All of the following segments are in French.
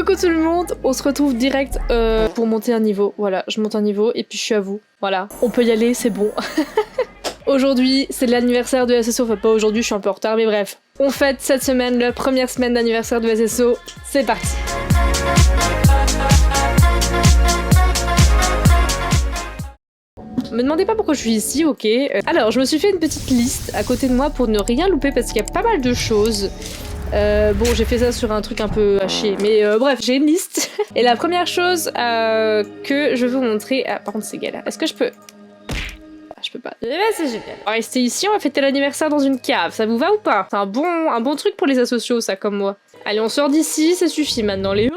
Coucou tout le monde, on se retrouve direct pour monter un niveau. Voilà, je monte un niveau et puis je suis à vous. Voilà, on peut y aller, c'est bon. Aujourd'hui, c'est l'anniversaire de SSO. Enfin, pas aujourd'hui, je suis un peu en retard, mais bref. On fête cette semaine, la première semaine d'anniversaire de SSO. C'est parti. Me demandez pas pourquoi je suis ici, ok. Alors, je me suis fait une petite liste à côté de moi pour ne rien louper parce qu'il y a pas mal de choses. Bon, j'ai fait ça sur un truc un peu haché, mais bref, j'ai une liste. Et la première chose que je veux vous montrer... Ah, par contre, c'est galère. Est-ce que je peux... Je peux pas. C'est génial. On va rester ici, on va fêter l'anniversaire dans une cave. Ça vous va ou pas? C'est un bon truc pour les asociaux, ça, comme moi. Allez, on sort d'ici, ça suffit maintenant, les...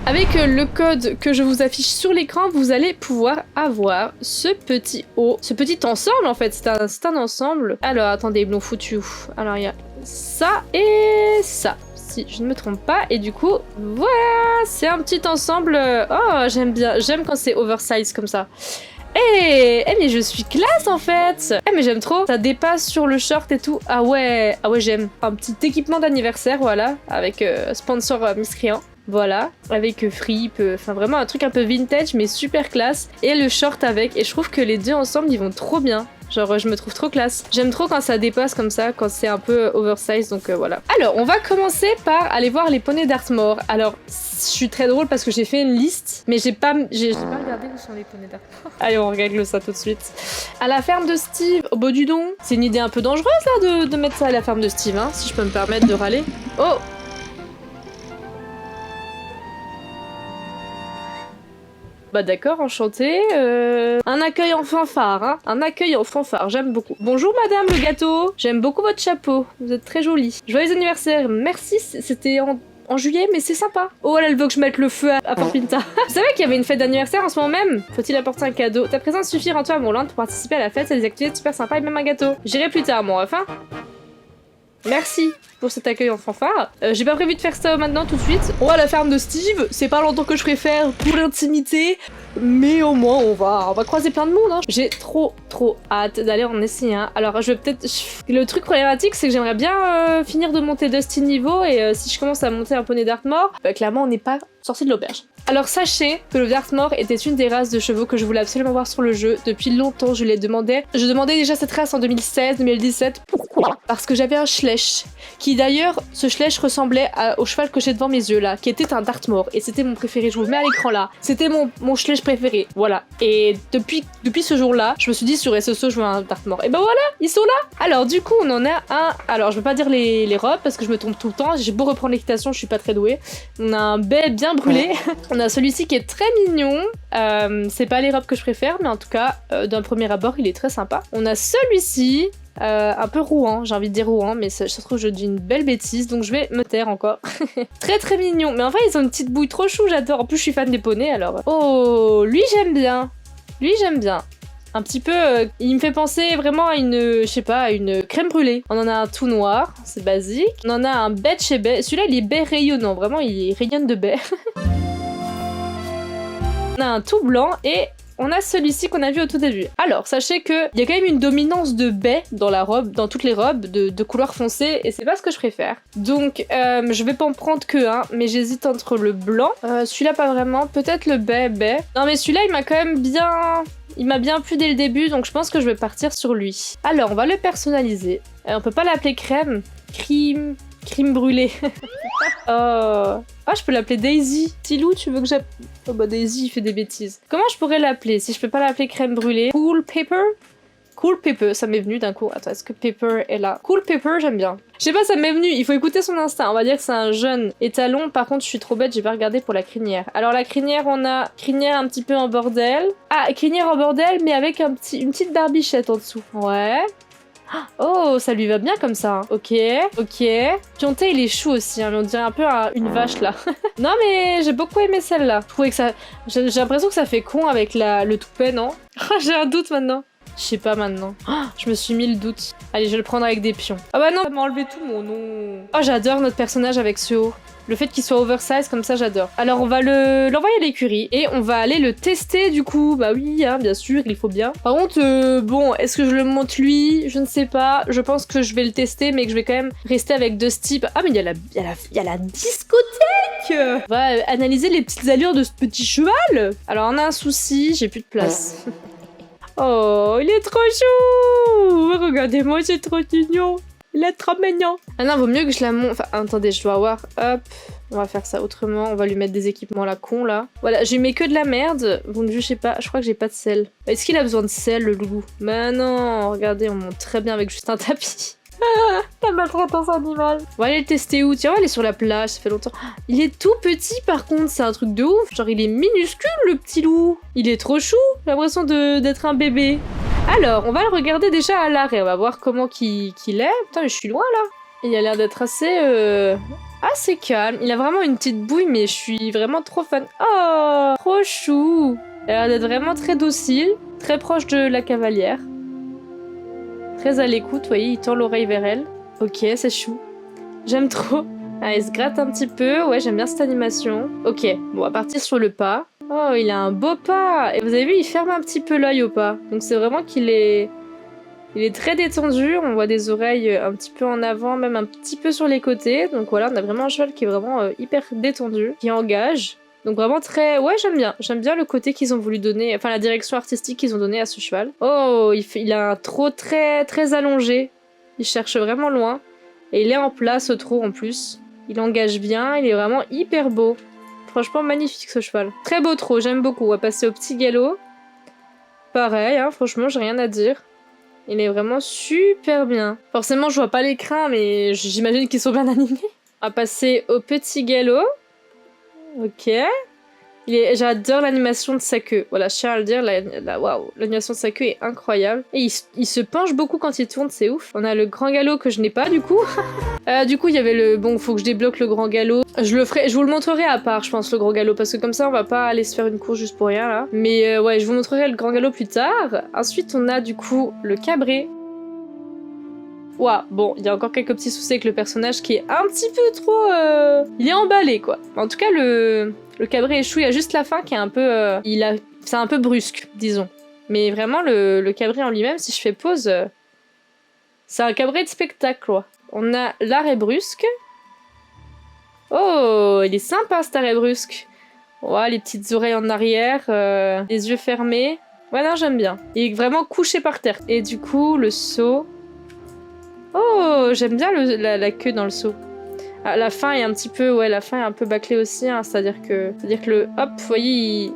Avec le code que je vous affiche sur l'écran, vous allez pouvoir avoir ce petit haut, ce petit ensemble en fait, c'est un ensemble. Alors attendez, ils l'ont foutu où? Alors il y a ça et ça, si je ne me trompe pas, et du coup, voilà, c'est un petit ensemble. Oh, j'aime bien, j'aime quand c'est oversize comme ça. Mais je suis classe en fait. Mais j'aime trop, ça dépasse sur le short et tout. Ah ouais j'aime. Un petit équipement d'anniversaire, voilà, avec sponsor Miscréant. Voilà, avec fripe, enfin vraiment un truc un peu vintage mais super classe. Et le short avec, et je trouve que les deux ensemble ils vont trop bien. Genre je me trouve trop classe. J'aime trop quand ça dépasse comme ça, quand c'est un peu oversize, donc voilà. Alors on va commencer par aller voir les poneys d'Artmore. Alors je suis très drôle parce que j'ai fait une liste, mais j'ai pas regardé où sont les poneys d'Artmore. Allez on règle ça tout de suite. À la ferme de Steve, au beau du don. C'est une idée un peu dangereuse là de mettre ça à la ferme de Steve, hein, si je peux me permettre de râler. Oh! Bah d'accord, enchanté. Un accueil en fanfare, hein. Un accueil en fanfare, j'aime beaucoup. Bonjour madame le gâteau, j'aime beaucoup votre chapeau, vous êtes très jolie. Joyeux anniversaire, merci, c'était en juillet, mais c'est sympa. Oh là, elle veut que je mette le feu à Fort Pinta. Vous savez qu'il y avait une fête d'anniversaire en ce moment même? Faut-il apporter un cadeau? Ta présence suffit, rends-toi à Montland pour participer à la fête, c'est des activités super sympas et même un gâteau. J'irai plus tard, mon ref, hein. Merci pour cet accueil en fanfare. J'ai pas prévu de faire ça maintenant tout de suite. On va à la ferme de Steve, c'est pas longtemps que je préfère pour l'intimité, mais au moins on va croiser plein de monde, hein. J'ai trop hâte d'aller en essayer un. Alors je vais peut-être... Le truc problématique c'est que j'aimerais bien finir de monter Dusty niveau et si je commence à monter un poney d'Artmore, bah clairement on n'est pas sorti de l'auberge. Alors sachez que le Dartmore était une des races de chevaux que je voulais absolument voir sur le jeu. Depuis longtemps je les demandais. Je demandais déjà cette race en 2016, 2017. Pourquoi? Parce que j'avais un Schleich. Qui d'ailleurs, ce Schleich ressemblait au cheval que j'ai devant mes yeux là. Qui était un Dartmore. Et c'était mon préféré. Je vous le mets à l'écran là. C'était mon Schleich préféré. Voilà. Et depuis ce jour là, je me suis dit sur SSO je veux un Dartmore. Et ben voilà, ils sont là. Alors du coup on en a un. Alors je veux pas dire les robes parce que je me trompe tout le temps. J'ai beau reprendre l'équitation, je suis pas très douée. On a un bai bien brûlé. On a celui-ci qui est très mignon, c'est pas les robes que je préfère, mais en tout cas, d'un premier abord, il est très sympa. On a celui-ci, un peu rouant, j'ai envie de dire rouant, mais ça, je trouve que je dis une belle bêtise, donc je vais me taire encore. Très mignon, mais en fait, ils ont une petite bouille trop chou, j'adore. En plus, je suis fan des poneys, alors... Oh, lui, j'aime bien. Lui, j'aime bien. Un petit peu, il me fait penser vraiment à une, je sais pas, à une crème brûlée. On en a un tout noir, c'est basique. On en a un bai de chez bai. Celui-là, il est bai rayonnant, vraiment, il rayonne de bai. On a un tout blanc et on a celui-ci qu'on a vu au tout début. Alors, sachez qu'il y a quand même une dominance de bai dans la robe, dans toutes les robes de couleur foncée, et c'est pas ce que je préfère. Donc, je vais pas en prendre que un, mais j'hésite entre le blanc, celui-là pas vraiment, peut-être le bai. Non mais celui-là, il m'a quand même bien... Il m'a bien plu dès le début, donc je pense que je vais partir sur lui. Alors, on va le personnaliser. On peut pas l'appeler crème. Crime brûlé. Oh, je peux l'appeler Daisy. Tilou, tu veux que j'appelle... Oh bah Daisy, il fait des bêtises. Comment je pourrais l'appeler si je peux pas l'appeler crème brûlée? Cool Pepper? Cool Pepper, ça m'est venu d'un coup. Attends, est-ce que Pepper est là? Cool Pepper, j'aime bien. Je sais pas, ça m'est venu, il faut écouter son instinct. On va dire que c'est un jeune étalon. Par contre, je suis trop bête, j'ai pas regardé pour la crinière. Alors la crinière, on a crinière un petit peu en bordel. Ah, crinière en bordel, mais avec une petite barbichette en dessous. Ouais. Oh, ça lui va bien comme ça. Ok. Pionté, il est chou aussi, hein, mais on dirait un peu une vache là. Non mais j'ai beaucoup aimé celle-là. Je trouvais que ça... J'ai l'impression que ça fait con avec le toupet, non? J'ai un doute maintenant. Je sais pas maintenant. Je me suis mis le doute. Allez, je vais le prendre avec des pions. Ah bah non, ça m'a enlevé tout mon nom. Oh, j'adore notre personnage avec ce haut. Le fait qu'il soit oversize comme ça, j'adore. Alors on va l'envoyer à l'écurie et on va aller le tester du coup. Bah oui, hein, bien sûr, il faut bien. Par contre, bon, est-ce que je le monte lui? Je ne sais pas. Je pense que je vais le tester, mais que je vais quand même rester avec Dusty. Ah mais il y a la discothèque. On va analyser les petites allures de ce petit cheval. Alors on a un souci, j'ai plus de place. Oh, il est trop chou. Regardez-moi, c'est trop mignon. Il est trop mignon. Ah non, vaut mieux que je la monte. Enfin, attendez, je dois avoir... Hop, on va faire ça autrement. On va lui mettre des équipements à la con, là. Voilà, j'ai mis que de la merde. Vous ne jugez pas. Je crois que j'ai pas de sel. Est-ce qu'il a besoin de sel, le loup? Bah non, regardez, on monte très bien avec juste un tapis. Ah, la maltraitance animale. On va aller le tester où? Tiens, on va aller sur la plage, ça fait longtemps. Il est tout petit par contre, c'est un truc de ouf. Genre, il est minuscule, le petit loup. Il est trop chou, j'ai l'impression d'être un bébé. Alors, on va le regarder déjà à l'arrêt, on va voir comment qu'il est. Putain, mais je suis loin là. Il a l'air d'être assez calme. Il a vraiment une petite bouille, mais je suis vraiment trop fan. Oh, trop chou. Il a l'air d'être vraiment très docile, très proche de la cavalière. Très à l'écoute, vous voyez, il tend l'oreille vers elle. Ok, c'est chou. J'aime trop. Ah, il se gratte un petit peu. Ouais, j'aime bien cette animation. Ok, bon, on va partir sur le pas. Oh, il a un beau pas. Et vous avez vu, il ferme un petit peu l'œil au pas. Donc c'est vraiment qu'il est... Il est très détendu. On voit des oreilles un petit peu en avant, même un petit peu sur les côtés. Donc voilà, on a vraiment un cheval qui est vraiment hyper détendu, qui engage. Donc vraiment très... Ouais, j'aime bien. J'aime bien le côté qu'ils ont voulu donner... Enfin, la direction artistique qu'ils ont donnée à ce cheval. Oh, il a un trot très allongé. Il cherche vraiment loin. Et il est en place au trot en plus. Il engage bien. Il est vraiment hyper beau. Franchement, magnifique ce cheval. Très beau trot, j'aime beaucoup. On va passer au petit galop. Pareil, hein, franchement, j'ai rien à dire. Il est vraiment super bien. Forcément, je vois pas les crins, mais j'imagine qu'ils sont bien animés. On va passer au petit galop. Ok. J'adore l'animation de sa queue. Voilà, je tiens à le dire, waouh, l'animation de sa queue est incroyable. Et il se penche beaucoup quand il tourne, c'est ouf. On a le grand galop que je n'ai pas, du coup. Du coup, il y avait le... Bon, faut que je débloque le grand galop. Je vous le montrerai à part, je pense, le grand galop, parce que comme ça, on va pas aller se faire une course juste pour rien, là. Mais ouais, je vous montrerai le grand galop plus tard. Ensuite, on a, du coup, le cabré. Ouah, bon, il y a encore quelques petits soucis avec le personnage qui est un petit peu trop... Il est emballé, quoi. En tout cas, le cabré échoue, il y a juste la fin qui est un peu... C'est un peu brusque, disons. Mais vraiment, le cabré en lui-même, si je fais pause... C'est un cabré de spectacle, quoi. On a l'arrêt brusque. Oh, il est sympa, cet arrêt brusque. Ouais, les petites oreilles en arrière, les yeux fermés. Ouais, non, j'aime bien. Il est vraiment couché par terre. Et du coup, le saut... Oh, j'aime bien la queue dans le saut. Ah, la fin est un petit peu... Ouais, la fin est un peu bâclée aussi, hein, c'est-à-dire que le... Hop, vous voyez,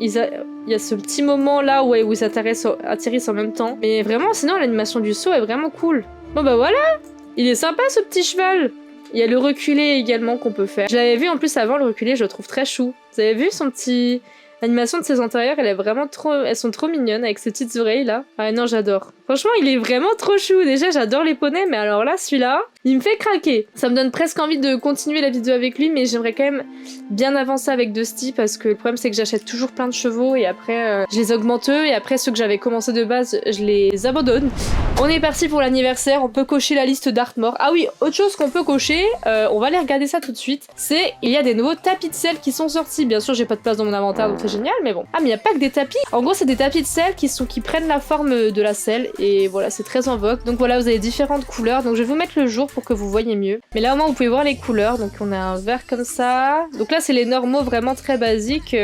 il y a ce petit moment là où ils atterrissent en même temps. Mais vraiment, sinon, l'animation du saut est vraiment cool. Bon bah voilà. Il est sympa, ce petit cheval. Il y a le reculé également qu'on peut faire. Je l'avais vu en plus avant, le reculé, je le trouve très chou. Vous avez vu son petit... L'animation de ses antérieures, elle est vraiment trop... Elles sont trop mignonnes avec ces petites oreilles là. Ah non, j'adore. Franchement, il est vraiment trop chou. Déjà, j'adore les poneys, mais alors là, celui-là, il me fait craquer. Ça me donne presque envie de continuer la vidéo avec lui, mais j'aimerais quand même bien avancer avec Dusty parce que le problème, c'est que j'achète toujours plein de chevaux et après, je les augmente et après, ceux que j'avais commencé de base, je les abandonne. On est parti pour l'anniversaire. On peut cocher la liste d'Artmore. Ah oui, autre chose qu'on peut cocher, on va aller regarder ça tout de suite. C'est, il y a des nouveaux tapis de sel qui sont sortis. Bien sûr, j'ai pas de place dans mon inventaire, donc c'est génial, mais bon. Ah, mais il y a pas que des tapis. En gros, c'est des tapis de sel qui prennent la forme de la selle et voilà, c'est très en vogue. Donc voilà, vous avez différentes couleurs. Donc je vais vous mettre le jour pour que vous voyez mieux. Mais là, au moins, vous pouvez voir les couleurs. Donc on a un vert comme ça. Donc là, c'est les normaux vraiment très basiques,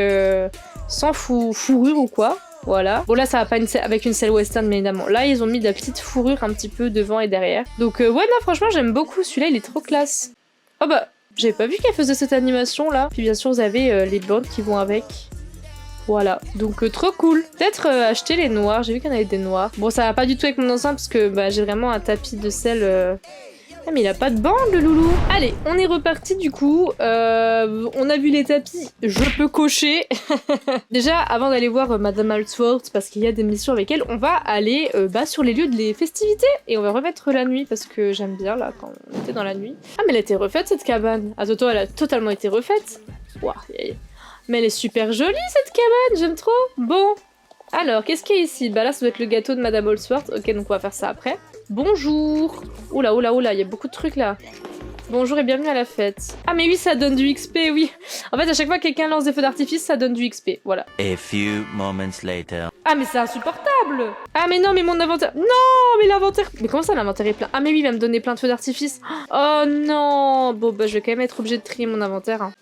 sans fourrure ou quoi. Voilà. Bon là ça va pas avec une selle western mais évidemment. Là ils ont mis de la petite fourrure un petit peu devant et derrière. Donc ouais non franchement j'aime beaucoup. Celui-là il est trop classe. Oh bah j'avais pas vu qu'elle faisait cette animation là. Puis bien sûr vous avez les bandes qui vont avec. Voilà. Donc trop cool. Peut-être acheter les noirs. J'ai vu qu'il y en avait des noirs. Bon ça va pas du tout avec mon enceinte parce que bah, j'ai vraiment un tapis de selle... Ah mais il a pas de bande le loulou. Allez, on est reparti du coup. On a vu les tapis, je peux cocher. Déjà, avant d'aller voir Madame Alsworth, parce qu'il y a des missions avec elle, on va aller sur les lieux des festivités. Et on va remettre la nuit, parce que j'aime bien là, quand on était dans la nuit. Ah mais elle a été refaite cette cabane. Ah Toto, elle a totalement été refaite. Wow. Mais elle est super jolie cette cabane, j'aime trop. Bon. Alors, qu'est-ce qu'il y a ici? Bah là, ça doit être le gâteau de Madame Alsworth. Ok, donc on va faire ça après. Bonjour. Oula, oula, oula, il y a beaucoup de trucs là. Bonjour et bienvenue à la fête. Ah mais oui, ça donne du XP, oui. En fait, à chaque fois que quelqu'un lance des feux d'artifice, ça donne du XP, voilà. A few moments later. Ah mais c'est insupportable. incroyable. Ah mais non, mais mon inventaire... Non, mais l'inventaire... Mais comment ça, l'inventaire est plein? Ah mais oui, il va me donner plein de feux d'artifice. Oh non. Bon, bah je vais quand même être obligée de trier mon inventaire. Hein.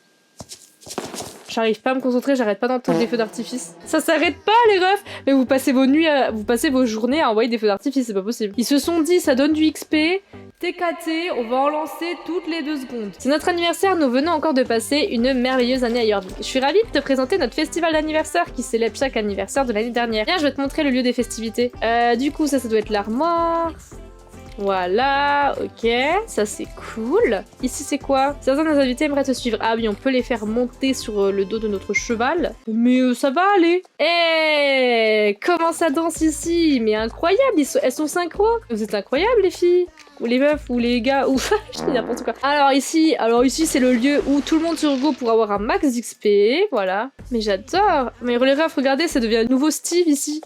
J'arrive pas à me concentrer, j'arrête pas d'entendre des feux d'artifice. Ça s'arrête pas, les refs. Mais vous passez vos nuits, vous passez vos journées à envoyer des feux d'artifice, c'est pas possible. Ils se sont dit, ça donne du XP, TKT, on va en lancer toutes les 2 secondes. C'est notre anniversaire, nous venons encore de passer une merveilleuse année à Jorvik. Je suis ravie de te présenter notre festival d'anniversaire qui célèbre chaque anniversaire de l'année dernière. Viens, je vais te montrer le lieu des festivités. Du coup, ça doit être l'armoire. Voilà, ok, ça c'est cool. Ici c'est quoi? Certains de nos invités aimeraient te suivre. Ah oui, on peut les faire monter sur le dos de notre cheval. Mais ça va aller. Eh, comment ça danse ici? Mais incroyable, elles sont synchro. Vous êtes incroyables les filles. Ou les meufs, ou les gars, ou... je dis n'importe quoi. Alors ici c'est le lieu où tout le monde se regroupe pour avoir un max d'XP, voilà. Mais j'adore. Mais les refs, regardez, ça devient un nouveau Steve ici.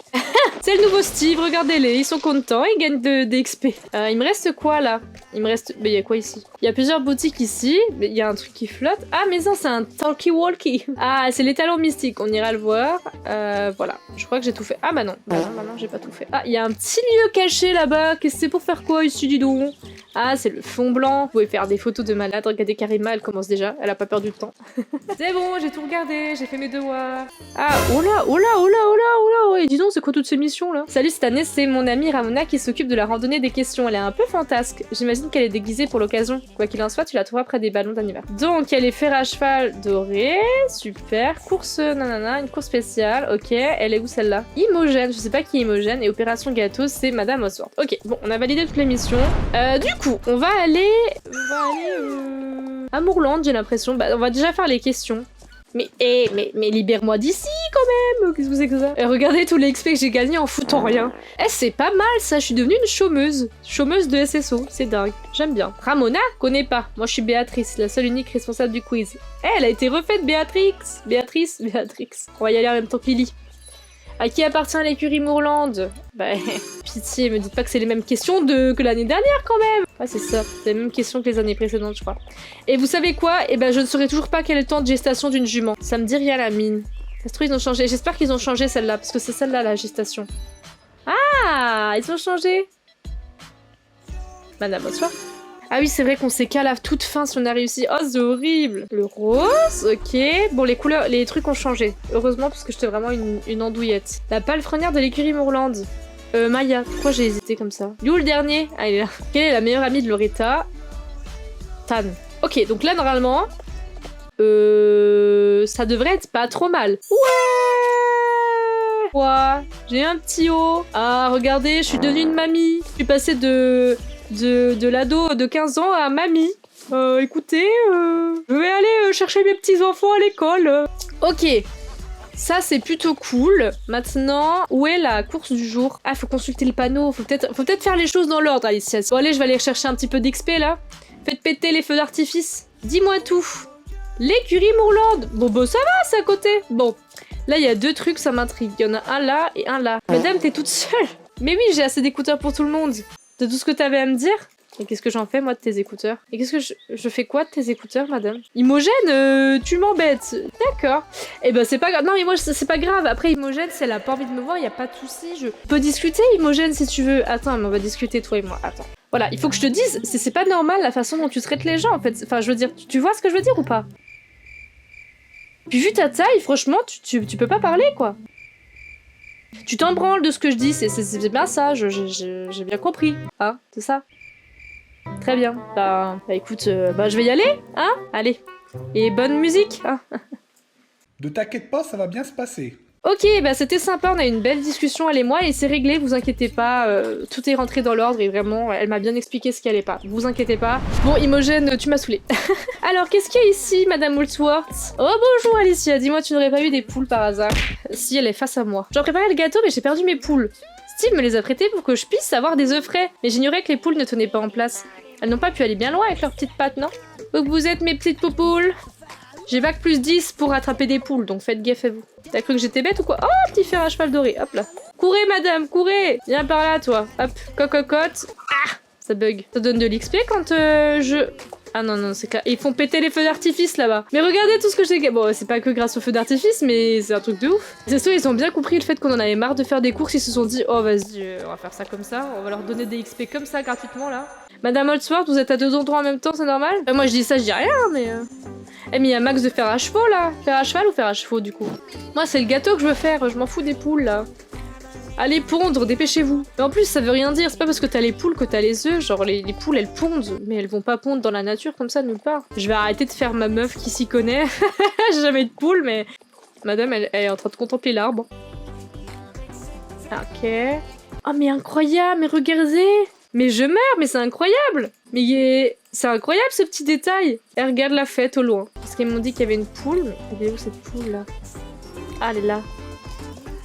C'est le nouveau Steve, regardez-les, ils sont contents, ils gagnent des XP. Il me reste quoi là? Il me reste... Mais il y a quoi ici? Il y a plusieurs boutiques ici, mais il y a un truc qui flotte. Ah mais non, c'est un talkie-walkie. Ah, c'est l'étalon mystique, on ira le voir. Voilà, je crois que j'ai tout fait. Ah bah non, bah non, j'ai pas tout fait. Ah, il y a un petit lieu caché là-bas, qu'est-ce que c'est pour faire quoi ici, dis donc? Ah, c'est le fond blanc. Vous pouvez faire des photos de malades. Regardez Karima, elle commence déjà. Elle a pas peur du temps. C'est bon, j'ai tout regardé. J'ai fait mes devoirs. Ah, oh là, oh là, oh là, oh là, oh là. Ouais, dis donc, c'est quoi toutes ces missions là? Salut, cette année, c'est mon amie Ramona qui s'occupe de la randonnée des questions. Elle est un peu fantasque. J'imagine qu'elle est déguisée pour l'occasion. Quoi qu'il en soit, tu la trouveras près des ballons d'anniversaire. Donc, elle est fer à cheval doré. Super. Course, nanana, une course spéciale. Ok, elle est où celle-là? Imogène, je sais pas qui est Imogène. Et opération gâteau, c'est Madame Oswald. Ok, bon, on a validé toutes les missions. Du coup, on va aller à Moorland, j'ai l'impression. Bah, on va déjà faire les questions. Mais libère-moi d'ici quand même. Qu'est-ce que c'est que ça? Regardez tous les XP que j'ai gagnés en foutant rien. C'est pas mal ça, je suis devenue une chômeuse. Chômeuse de SSO, c'est dingue. J'aime bien. Ramona? Connais pas. Moi je suis Béatrice, la seule unique responsable du quiz. Elle a été refaite, Béatrice. Béatrice. On va y aller en même temps que Lily. À qui appartient l'écurie Moorland? Bah, pitié, me dites pas que c'est les mêmes questions que l'année dernière quand même. Ouais, c'est ça, c'est les mêmes questions que les années précédentes, je crois. Et vous savez quoi? Eh ben, je ne saurais toujours pas quel est le temps de gestation d'une jument. Ça me dit rien, la mine. Ça se trouve, ils ont changé. J'espère qu'ils ont changé celle-là, parce que c'est celle-là, la gestation. Ah, ils ont changé. Madame, bonsoir. Ah oui, c'est vrai qu'on sait qu'à la toute fin si on a réussi. Oh, c'est horrible. Le rose, ok. Bon, les couleurs, les trucs ont changé. Heureusement, parce que j'étais vraiment une andouillette. La palefrenière de l'écurie Moorland. Maya. Pourquoi j'ai hésité comme ça? Il est où le dernier? Ah, il est là. Quelle est la meilleure amie de Loretta? Tan. Ok, donc là, normalement... ça devrait être pas trop mal. Ouais! Ouais, j'ai un petit haut. Ah, regardez, je suis devenue une mamie. Je suis passée de l'ado de 15 ans à mamie. Écoutez, je vais aller chercher mes petits-enfants à l'école. Ok, ça c'est plutôt cool. Maintenant, où est la course du jour? Ah, faut consulter le panneau, faut peut-être faire les choses dans l'ordre, Alicia. Bon allez, je vais aller chercher un petit peu d'XP là. Faites péter les feux d'artifice. Dis-moi tout. L'écurie Moorland. Bon bah ça va, c'est à côté. Bon, là il y a 2 trucs, ça m'intrigue. Il y en a un là et un là. Madame, t'es toute seule? Mais oui, j'ai assez d'écouteurs pour tout le monde. De tout ce que t'avais à me dire? Et qu'est-ce que j'en fais, moi, de tes écouteurs? Et qu'est-ce que je fais quoi de tes écouteurs, madame? Imogène, tu m'embêtes. D'accord. Eh ben, c'est pas grave. Non, mais moi, c'est pas grave. Après, Imogène, si elle a pas envie de me voir, y a pas de souci. Je peux discuter, Imogène, si tu veux. Attends, mais on va discuter, toi et moi. Attends. Voilà, il faut que je te dise, c'est pas normal la façon dont tu traites les gens, en fait. Enfin, je veux dire, tu vois ce que je veux dire ou pas? Puis vu ta taille, franchement, tu peux pas parler, quoi. Tu t'en branles de ce que je dis, c'est bien ça, j'ai bien compris, hein, c'est ça. Très bien, bah écoute, je vais y aller, hein, allez. Et bonne musique, hein. Ne t'inquiète pas, ça va bien se passer. Ok, bah c'était sympa, on a eu une belle discussion, elle et moi, et c'est réglé, vous inquiétez pas, tout est rentré dans l'ordre, et vraiment, elle m'a bien expliqué ce qui allait pas, vous inquiétez pas. Bon, Imogène, tu m'as saoulée. Alors, qu'est-ce qu'il y a ici, Madame Woolsworth? Oh, bonjour Alicia, dis-moi, tu n'aurais pas eu des poules par hasard? Si, elle est face à moi. J'en préparais le gâteau, mais j'ai perdu mes poules. Steve me les a prêtées pour que je puisse avoir des œufs frais, mais j'ignorais que les poules ne tenaient pas en place. Elles n'ont pas pu aller bien loin avec leurs petites pattes, non? Donc vous êtes mes petites poupoules. J'ai bac plus 10 pour attraper des poules, donc faites gaffe à vous. T'as cru que j'étais bête ou quoi? Oh, petit fer à cheval doré, hop là. Courez, madame, courez! Viens par là, toi. Hop, cococotte. Ah! Ça bug. Ça donne de l'XP quand je... Ah non, non, c'est clair. Ils font péter les feux d'artifice là-bas. Mais regardez tout ce que j'ai... Bon, c'est pas que grâce aux feux d'artifice, mais c'est un truc de ouf. C'est sûr, ils ont bien compris le fait qu'on en avait marre de faire des courses. Ils se sont dit, oh vas-y, on va faire ça comme ça. On va leur donner des XP comme ça, gratuitement, là. Madame Holdsworth, vous êtes à 2 endroits en même temps, c'est normal? Moi, je dis ça, je dis rien, mais... Eh, mais il y a max de fer à chevaux, là. Fer à cheval ou fer à chevaux, du coup? Moi, c'est le gâteau que je veux faire. Je m'en fous des poules, là. Allez pondre, dépêchez-vous. Mais en plus, ça veut rien dire. C'est pas parce que t'as les poules que t'as les œufs. Genre, les poules, elles pondent. Mais elles vont pas pondre dans la nature comme ça, nulle part. Je vais arrêter de faire ma meuf qui s'y connaît. J'ai jamais eu de poule, mais... Madame, elle est en train de contempler l'arbre. Ok. Oh, mais incroyable, mais regardez. Mais je meurs, mais c'est incroyable. Mais c'est incroyable, ce petit détail. Elle regarde la fête au loin. Parce qu'ils m'ont dit qu'il y avait une poule. Mais elle est où, cette poule-là? Ah, elle est là.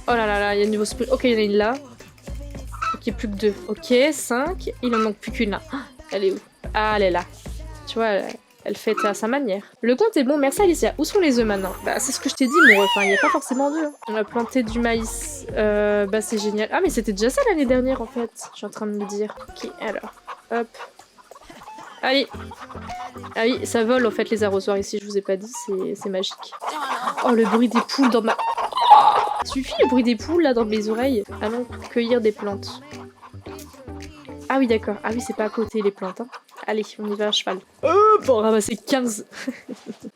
Oh là là là, il y a un niveau sprint. Ok, il y en a une là. Ok, plus que 2. Ok, 5. Il en manque plus qu'une là. Elle est où? Ah, elle est là. Tu vois, elle fait à sa manière. Le compte est bon, merci Alicia. Où sont les œufs maintenant? Bah, c'est ce que je t'ai dit, mon ref. Enfin, il n'y a pas forcément d'œufs. On a planté du maïs. Bah, c'est génial. Ah, mais c'était déjà ça l'année dernière, en fait. Je suis en train de me dire. Ok, alors. Hop. Allez. Ah oui, ça vole, en fait, les arrosoirs ici. Je vous ai pas dit, c'est magique. Oh, le bruit des poules dans ma... Suffit le bruit des poules là dans mes oreilles. Allons cueillir des plantes. Ah oui d'accord. Ah oui c'est pas à côté les plantes. Hein. Allez on y va à cheval. Pour ramasser 15.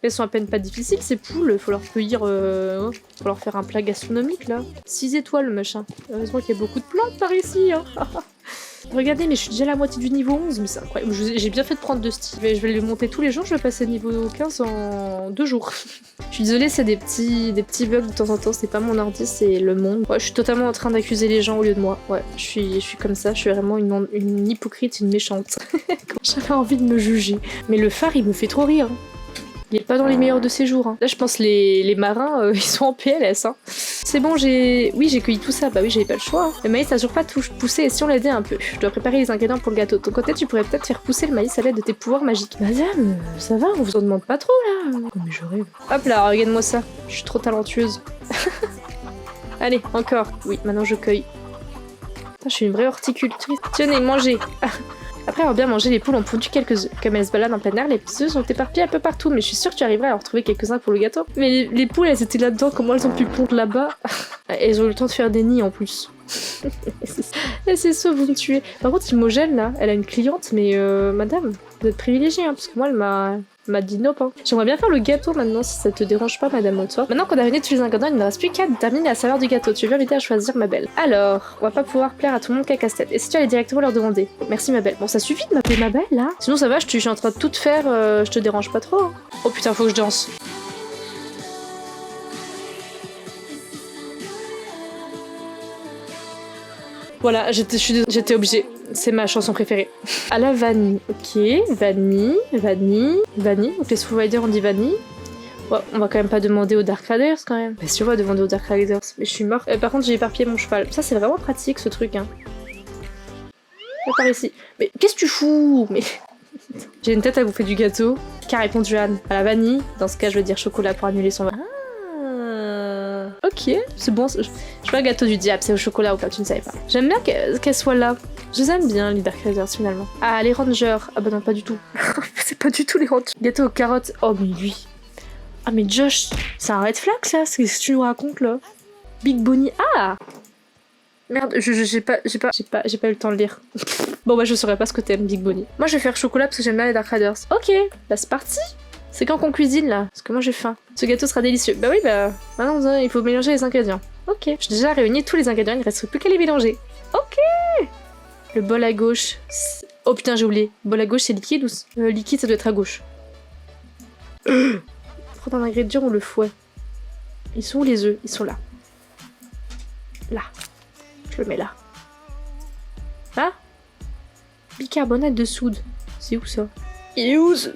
Elles sont à peine pas difficiles ces poules. Faut leur cueillir... Faut leur faire un plat gastronomique là. 6 étoiles le machin. Heureusement qu'il y a beaucoup de plantes par ici. Hein. Regardez, mais je suis déjà à la moitié du niveau 11, mais c'est incroyable. J'ai bien fait de prendre 2 styles. Je vais le monter tous les jours, je vais passer niveau 15 en 2 jours. Je suis désolée, c'est des petits bugs de temps en temps, c'est pas mon ordi, c'est le monde. Ouais, je suis totalement en train d'accuser les gens au lieu de moi. Ouais, je suis comme ça, je suis vraiment une hypocrite, une méchante. Quand j'avais envie de me juger. Mais le phare, il me fait trop rire. Il est pas dans les meilleurs de ses jours. Hein. Là, je pense les marins, ils sont en PLS. Hein. C'est bon, j'ai cueilli tout ça. Bah oui, j'avais pas le choix. Hein. Le maïs n'a toujours pas poussé et si on l'aidait un peu. Je dois préparer les ingrédients pour le gâteau. De ton côté, tu pourrais peut-être faire pousser le maïs à l'aide de tes pouvoirs magiques. Madame, ça va, on vous en demande pas trop là. Oh, mais je rêve. Hop là, regarde-moi ça. Je suis trop talentueuse. Allez, encore. Oui, maintenant je cueille. Putain, je suis une vraie horticultrice. Tenez, mangez. Après avoir bien mangé, les poules ont pondu quelques œufs. Comme elles se baladent en plein air, les œufs sont éparpillés un peu partout, mais je suis sûre que tu arriveras à en retrouver quelques-uns pour le gâteau. Mais les poules, elles étaient là-dedans, comment elles ont pu pondre là-bas? Elles ont eu le temps de faire des nids en plus. Et c'est ça, vous me tuez. Par contre, Imogène, là, elle a une cliente, mais madame, vous êtes privilégiée, hein, parce que moi, elle m'a dit nope. Hein. J'aimerais bien faire le gâteau maintenant, si ça te dérange pas, madame Holdsworth. Maintenant qu'on a réuni tous les ingrédients, il ne me reste plus qu'à déterminer la saveur du gâteau. Tu veux m'aider à choisir, ma belle? Alors, on va pas pouvoir plaire à tout le monde qu'à casse-tête. Et si tu allais directement leur demander? Merci, ma belle. Bon, ça suffit de m'appeler ma belle, là? Sinon, ça va, je suis en train de tout faire, je te dérange pas trop. Hein. Oh putain, faut que je danse. Voilà, j'étais obligée. C'est ma chanson préférée. À la vanille. Ok, vanille. Donc les Providers on dit vanille. Ouais, on va quand même pas demander aux Dark Riders quand même. Mais si on va demander aux Dark Riders. Mais je suis morte. Par contre j'ai éparpillé mon cheval. Ça c'est vraiment pratique ce truc. Hein. Par ici. Mais qu'est-ce que tu fous? Mais j'ai une tête à bouffer du gâteau. Qu'a répondu Anne? À la vanille. Dans ce cas je veux dire chocolat pour annuler son... Ok, c'est bon, je fais un gâteau du diable, c'est au chocolat ou pas, tu ne savais pas. J'aime bien qu'elle soit là. Je les aime bien, les Dark Riders, finalement. Ah, les Rangers. Ah bah non, pas du tout. C'est pas du tout les Rangers. Gâteau aux carottes. Oh, mais lui. Ah, mais Josh, c'est un red flag, ça? C'est ce que tu nous racontes, là? Big Bonnie. Ah! Merde, j'ai pas eu le temps de lire. Bon, bah, je saurais pas ce que t'aimes, Big Bonnie. Moi, je vais faire chocolat parce que j'aime bien les Dark Riders. Ok, bah, c'est parti! C'est quand qu'on cuisine là? Parce que moi j'ai faim. Ce gâteau sera délicieux. Bah oui, bah maintenant il faut mélanger les ingrédients. Ok. J'ai déjà réuni tous les ingrédients, il ne reste plus qu'à les mélanger. Ok. Le bol à gauche. Oh putain, j'ai oublié. Le bol à gauche c'est liquide ou... liquide ça doit être à gauche. Prendre un ingrédient ou le fouet. Ils sont où les œufs? Ils sont là. Là. Je le mets là. Là. Bicarbonate de soude. C'est où ça? Il est où ce...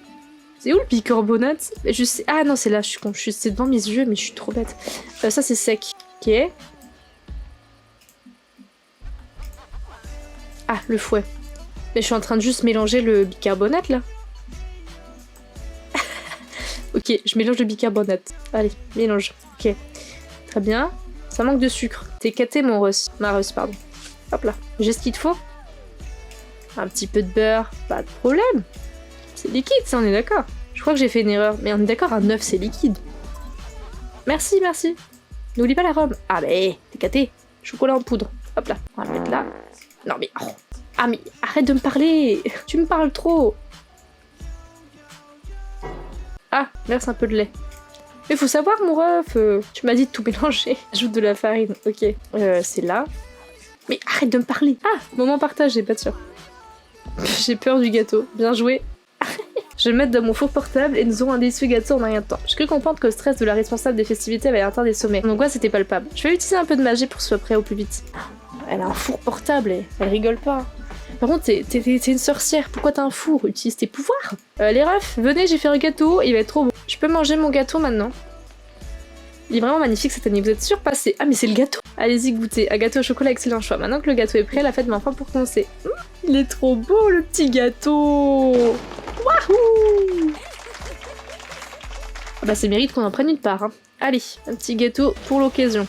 C'est où le bicarbonate? Je sais... Ah non, c'est là, je suis con. C'est devant mes yeux, mais je suis trop bête. Ça, c'est sec. Ok. Ah, le fouet. Mais je suis en train de juste mélanger le bicarbonate, là. Ok, je mélange le bicarbonate. Allez, mélange. Ok. Très bien. Ça manque de sucre. T'es caté, mon Russ. Ma Russ, pardon. Hop là. J'ai ce qu'il te faut. Un petit peu de beurre. Pas de problème. C'est liquide, ça, on est d'accord. Je crois que j'ai fait une erreur, mais on est d'accord, un œuf, c'est liquide. Merci, merci. N'oublie pas la rhum. Ah, mais t'es caté. Chocolat en poudre. Hop là, on va le mettre là. Non, mais... Oh. Ah, mais arrête de me parler. Tu me parles trop. Ah, verse un peu de lait. Mais faut savoir, mon ref, tu m'as dit de tout mélanger. Ajoute de la farine, ok. C'est là. Mais arrête de me parler. Ah, moment partagé, pas sûr. J'ai peur du gâteau. Bien joué. Je vais le mettre dans mon four portable et nous aurons un délicieux gâteau en un rien de temps. J'ai cru comprendre que le stress de la responsable des festivités avait atteint des sommets. Mon angoisse était palpable. Je vais utiliser un peu de magie pour que ce soit prêt au plus vite. Elle a un four portable et elle rigole pas. Par contre, t'es une sorcière. Pourquoi t'as un four? Utilise tes pouvoirs. Les refs, venez, j'ai fait un gâteau. Il va être trop bon. Je peux manger mon gâteau maintenant. Il est vraiment magnifique cette année. Vous êtes surpassé. Ah, mais c'est le gâteau. Allez-y, goûtez. Un gâteau au chocolat, excellent choix. Maintenant que le gâteau est prêt, la fête va enfin pour commencer. Il est trop beau, le petit gâteau. Wahou! Ah bah, ça mérite qu'on en prenne une part. Hein. Allez, un petit gâteau pour l'occasion.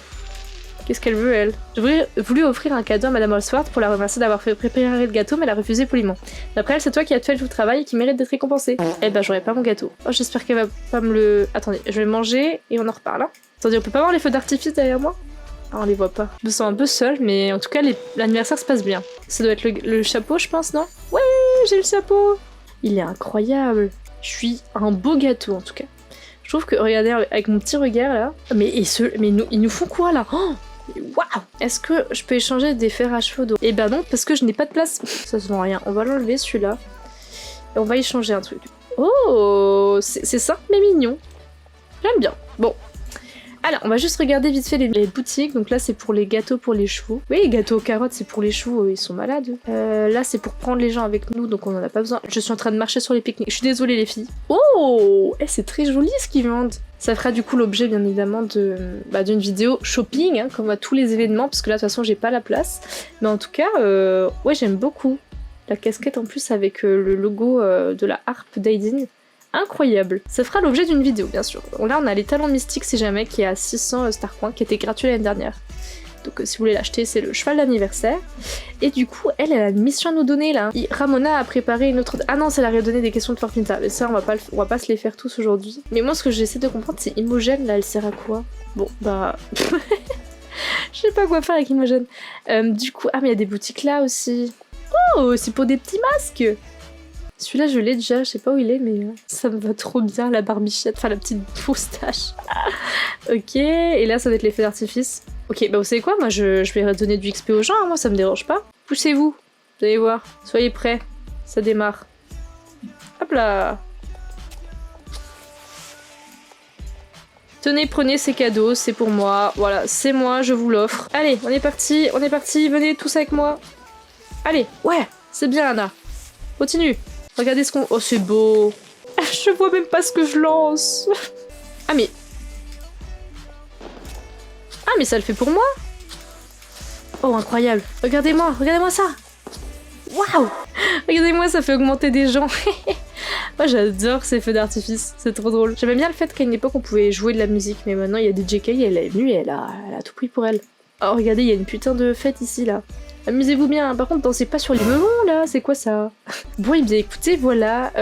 Qu'est-ce qu'elle veut, elle? J'aurais voulu offrir un cadeau à Madame Allsworth pour la remercier d'avoir fait préparer le gâteau, mais elle a refusé poliment. D'après elle, c'est toi qui as fait tout le travail et qui mérite d'être récompensé. Eh ben, j'aurais pas mon gâteau. Oh, j'espère qu'elle va pas me le... Attendez, je vais manger et on en reparle. Hein. Attendez, on peut pas voir les feux d'artifice derrière moi? Ah, on les voit pas. Je me sens un peu seule, mais en tout cas, l'anniversaire se passe bien. Ça doit être le chapeau, je pense, non? Ouais, j'ai le chapeau! Il est incroyable. Je suis un beau gâteau, en tout cas. Je trouve que, regardez, avec mon petit regard, là... Mais ils nous font quoi, là? Oh, waouh! Est-ce que je peux échanger des fers à cheveux d'eau? Eh ben non, parce que je n'ai pas de place. Ça se vend rien. On va l'enlever, celui-là. Et on va échanger un truc. Oh! C'est simple, mais mignon. J'aime bien. Bon. Alors, on va juste regarder vite fait les boutiques. Donc là, c'est pour les gâteaux pour les chevaux. Oui, les gâteaux aux carottes, c'est pour les chevaux, ils sont malades. Là, c'est pour prendre les gens avec nous, donc on en a pas besoin. Je suis en train de marcher sur les pique-niques. Je suis désolée, les filles. Oh, c'est très joli ce qu'ils vendent. Ça fera du coup l'objet, bien évidemment, d'une vidéo shopping, hein, comme à tous les événements, parce que là, de toute façon, j'ai pas la place. Mais en tout cas, ouais, j'aime beaucoup. La casquette, en plus, avec le logo de la harpe d'Aidin. Incroyable. Ça fera l'objet d'une vidéo, bien sûr. Là, on a les talents mystiques, si jamais, qui est à 600 star points, qui était gratuit l'année dernière. Donc, si vous voulez l'acheter, c'est le cheval d'anniversaire. Et du coup, elle a une mission à nous donner, là. Ramona a préparé une autre... Ah non, c'est la redonner des questions de Fortnite. Mais ça, on va pas se les faire tous aujourd'hui. Mais moi, ce que j'essaie de comprendre, c'est Imogen, là, elle sert à quoi? Bon, bah... Je sais pas quoi faire avec Imogen. Du coup... Ah, mais il y a des boutiques là, aussi. Oh, c'est pour des petits masques. Celui-là, je l'ai déjà, je sais pas où il est, mais ça me va trop bien, la barbichette, enfin la petite moustache. Ok, et là, ça va être les feux d'artifice. Ok, bah vous savez quoi, moi je vais donner du XP aux gens, hein, moi ça me dérange pas. Poussez-vous, vous allez voir, soyez prêts, ça démarre. Hop là. Tenez, prenez ces cadeaux, c'est pour moi, voilà, c'est moi, je vous l'offre. Allez, on est parti, venez tous avec moi. Allez, ouais, c'est bien Anna. Continue. Regardez ce qu'on... Oh, c'est beau. Je vois même pas ce que je lance. Ah, mais... Ah, mais ça le fait pour moi. Oh, incroyable. Regardez-moi ça. Waouh. Regardez-moi, ça fait augmenter des gens. Moi, j'adore ces feux d'artifice. C'est trop drôle. J'aimais bien le fait qu'à une époque, on pouvait jouer de la musique. Mais maintenant, il y a des JK, elle est venue et elle a tout pris pour elle. Oh, regardez, il y a une putain de fête ici, là. Amusez-vous bien, par contre dansez pas sur les melons là, c'est quoi ça? Bon et bien écoutez, voilà,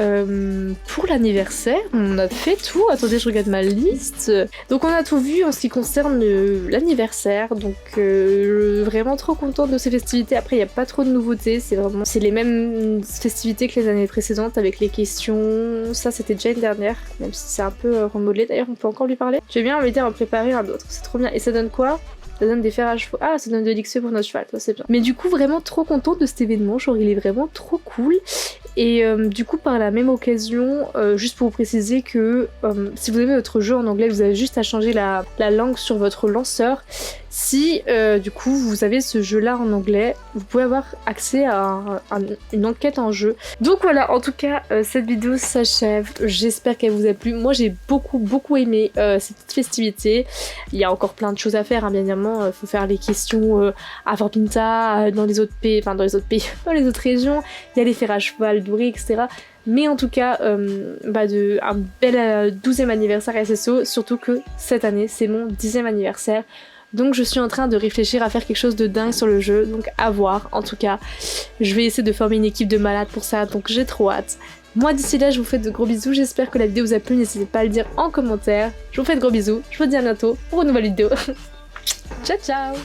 pour l'anniversaire, on a fait tout, attendez je regarde ma liste. Donc on a tout vu en ce qui concerne l'anniversaire, donc vraiment trop contente de ces festivités. Après il n'y a pas trop de nouveautés, c'est les mêmes festivités que les années précédentes avec les questions, ça c'était déjà une dernière, même si c'est un peu remodelé, d'ailleurs on peut encore lui parler. J'ai bien envie d'en préparer un autre, c'est trop bien, et ça donne quoi? Ça donne des fers à chevaux. Ah, ça donne de l'XP pour notre cheval, ça c'est bien. Mais du coup, vraiment trop contente de cet événement. Genre, il est vraiment trop cool. Et du coup, par la même occasion, juste pour vous préciser que si vous aimez votre jeu en anglais, vous avez juste à changer la langue sur votre lanceur. Si du coup vous avez ce jeu là en anglais, vous pouvez avoir accès à une enquête en jeu. Donc voilà, en tout cas cette vidéo s'achève, j'espère qu'elle vous a plu. Moi j'ai beaucoup aimé cette petite festivité. Il y a encore plein de choses à faire, hein, bien évidemment, faut faire les questions à Fort Pinta, dans les autres pays, dans les autres régions, il y a les fers à cheval dorés, etc. Mais en tout cas, un bel 12e anniversaire SSO, surtout que cette année c'est mon 10e anniversaire. Donc je suis en train de réfléchir à faire quelque chose de dingue sur le jeu, donc à voir. En tout cas, je vais essayer de former une équipe de malades pour ça, donc j'ai trop hâte. Moi d'ici là, je vous fais de gros bisous. J'espère que la vidéo vous a plu. N'hésitez pas à le dire en commentaire. Je vous fais de gros bisous. Je vous dis à bientôt pour une nouvelle vidéo. Ciao ciao.